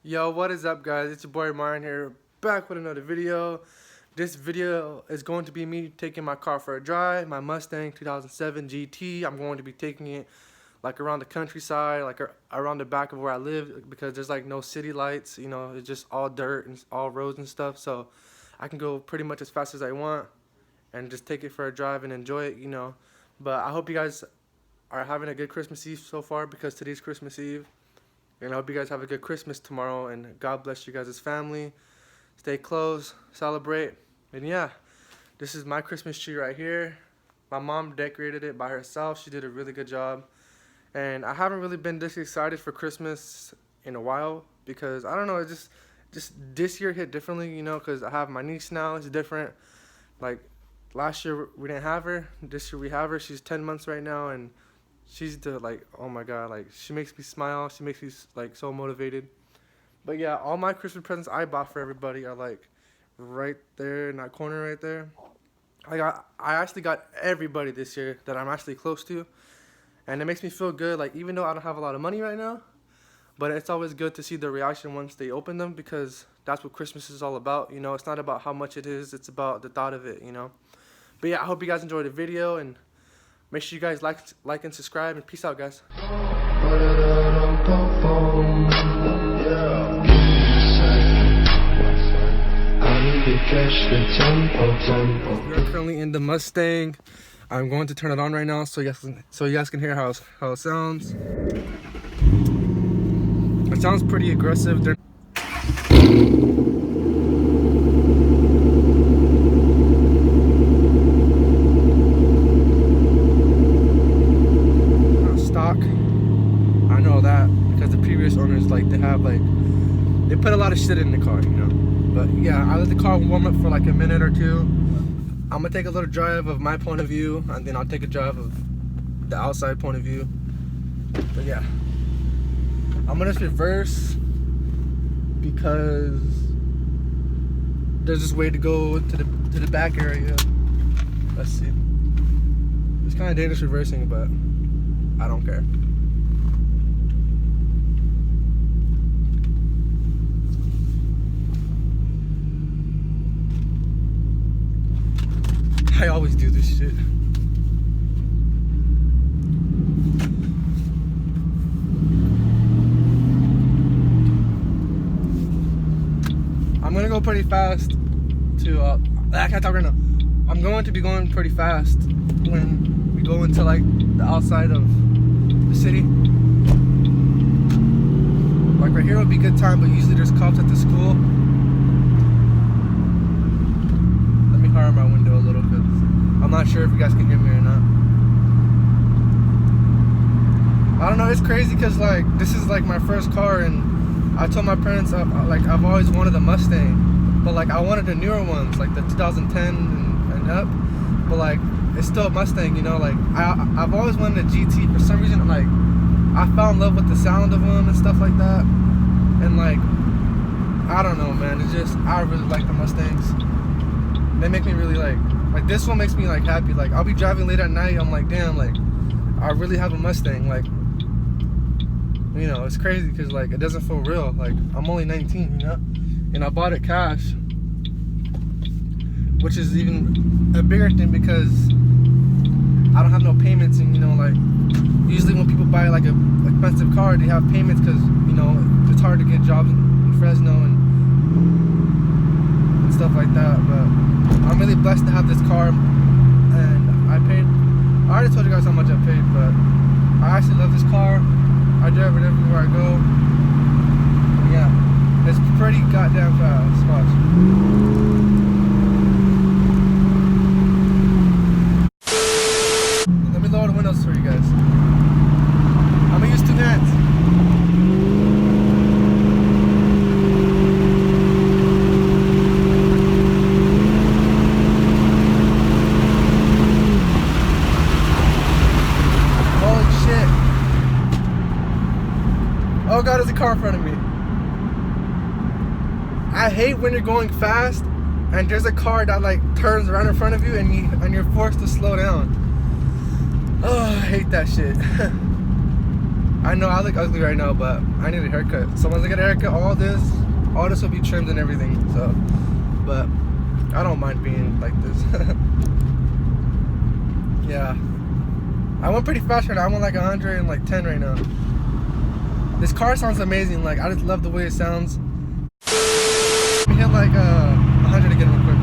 Yo, what is up, guys? It's your boy Martin here, back with another video. This video is going to be me taking my car for a drive, my Mustang 2007 GT. I'm going to be taking it like around the countryside, like around the back of where I live, because there's like no city lights, it's just all dirt and all roads and stuff. So I can go pretty much as fast as I want and just take it for a drive and enjoy it. But I hope you guys are having a good Christmas Eve so far, because today's Christmas Eve. And I hope you guys have a good Christmas tomorrow, and God bless you guys' family. Stay close, celebrate. And yeah, this is my Christmas tree right here. My mom decorated it by herself. She did a really good job. And I haven't really been this excited for Christmas in a while, because I don't know, it just this year hit differently, because I have my niece now. It's different. Like last year we didn't have her. This year we have her. She's 10 months right now, and she's oh my God, like she makes me smile. She makes me like so motivated. But yeah, all my Christmas presents I bought for everybody are like right there in that corner right there. I actually got everybody this year that I'm actually close to, and it makes me feel good. Like, even though I don't have a lot of money right now, but it's always good to see the reaction once they open them, because that's what Christmas is all about. It's not about how much it is, it's about the thought of it. But yeah, I hope you guys enjoyed the video, and make sure you guys like and subscribe, and peace out, guys. We are currently in the Mustang. I'm going to turn it on right now so you guys can hear how it sounds. It sounds pretty aggressive. I know that because the previous owners, they put a lot of shit in the car, But yeah, I let the car warm up for like a minute or two. I'm gonna take a little drive of my point of view, and then I'll take a drive of the outside point of view. But yeah, I'm gonna just reverse because there's this way to go to the back area. Let's see. It's kind of dangerous reversing, but I don't care. I always do this shit. I'm gonna go pretty fast to, I can't talk right now. I'm going to be going pretty fast when we go into like the outside of the city. Like right here would be a good time, but usually there's cops at the school. Let me higher my window a little, because I'm not sure if you guys can hear me or not. I don't know, it's crazy because like this is like my first car, and I told my parents I've always wanted a Mustang, but like I wanted the newer ones, like the 2010 and up, but like it's still a Mustang, like I've always wanted a GT. For some reason, like I fell in love with the sound of them and stuff like that, and like I don't know, man, it's just I really like the Mustangs. They make me really like this one makes me like happy. Like I'll be driving late at night, I'm like, damn, like I really have a Mustang. Like, it's crazy because like it doesn't feel real. Like I'm only 19, and I bought it cash, which is even a bigger thing because I don't have no payments. And like usually when people buy like a expensive car, they have payments because it's hard to get jobs in Fresno and stuff like that. But I'm really blessed to have this car, and I already told you guys how much I paid, but I actually love this car. I drive it everywhere I go. And yeah, it's pretty goddamn fast. Watch. Let me lower the windows for you guys. I'm gonna use two hands. Oh God, there's a car in front of me. I hate when you're going fast and there's a car that like turns around in front of you and you're forced to slow down. Oh, I hate that shit. I know I look ugly right now, but I need a haircut. So once I get a haircut, all this will be trimmed and everything. So, but I don't mind being like this. Yeah, I went pretty fast right now. I went like 110 right now. This car sounds amazing. Like, I just love the way it sounds. Let me hit like 100 again real quick.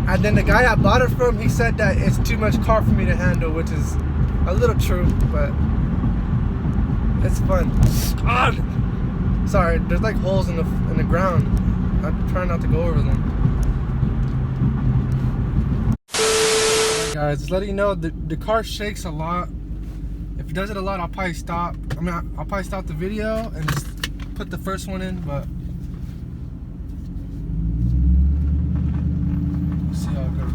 And then the guy I bought it from, he said that it's too much car for me to handle, which is a little true, but it's fun. Ah! Sorry, there's like holes in the ground. I'm trying not to go over them. Alright guys, just letting you know, the car shakes a lot. If it does it a lot, I'll probably stop. I'll probably stop the video and just put the first one in, but see how it goes.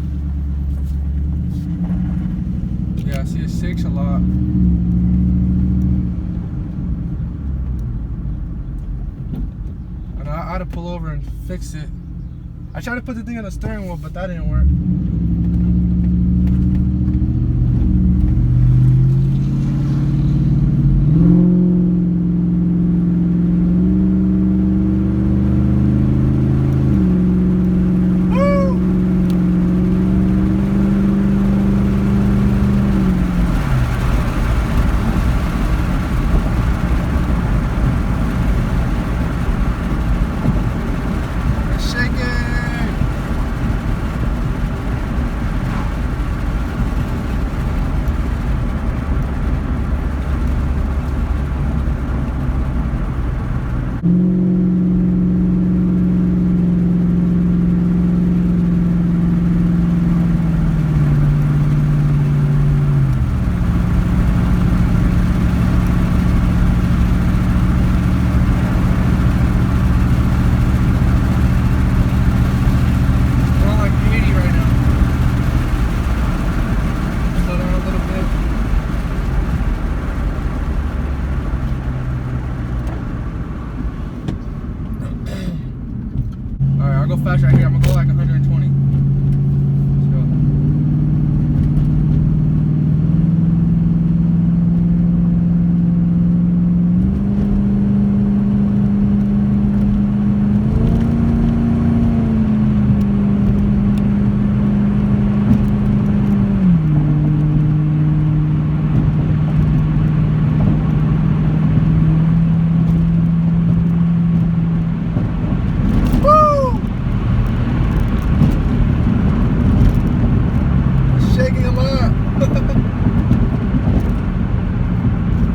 Yeah, see, it shakes a lot. And I had to pull over and fix it. I tried to put the thing on the steering wheel, but that didn't work. I'll go fast right here. I'm gonna go like 120. Let's go.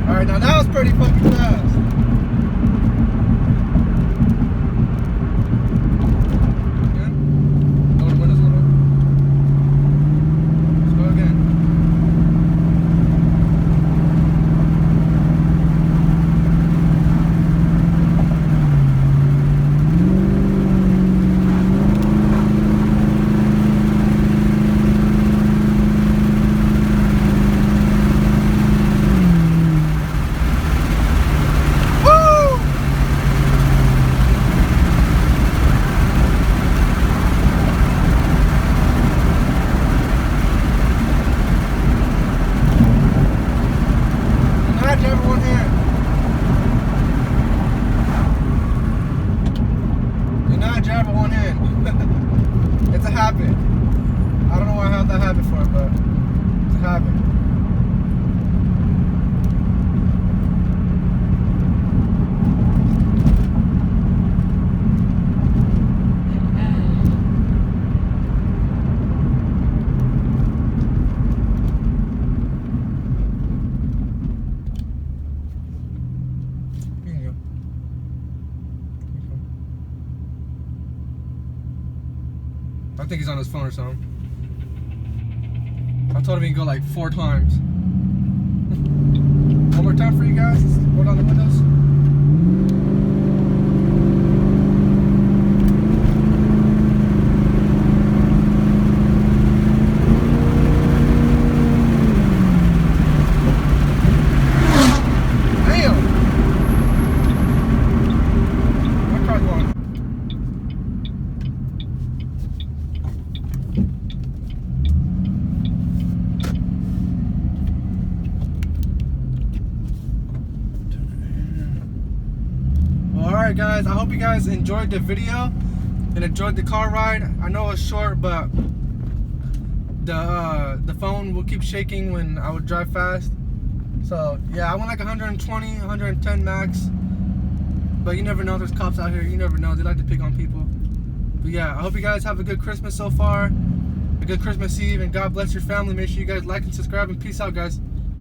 Alright, now that was pretty fucking fast. Good? Lower the windows a little. Let's go again. Drive with one hand. It's a habit. I don't know why I have that habit for, but it's a habit. I think he's on his phone or something. I told him he can go like 4 times. One more time for you guys. Let's roll down the windows. Alright guys, I hope you guys enjoyed the video and enjoyed the car ride. I know it's short, but the phone will keep shaking when I would drive fast. So yeah, I went like 120, 110 max. But you never know, there's cops out here, you never know, they like to pick on people. But yeah, I hope you guys have a good Christmas so far, a good Christmas Eve, and God bless your family. Make sure you guys like and subscribe, and peace out guys.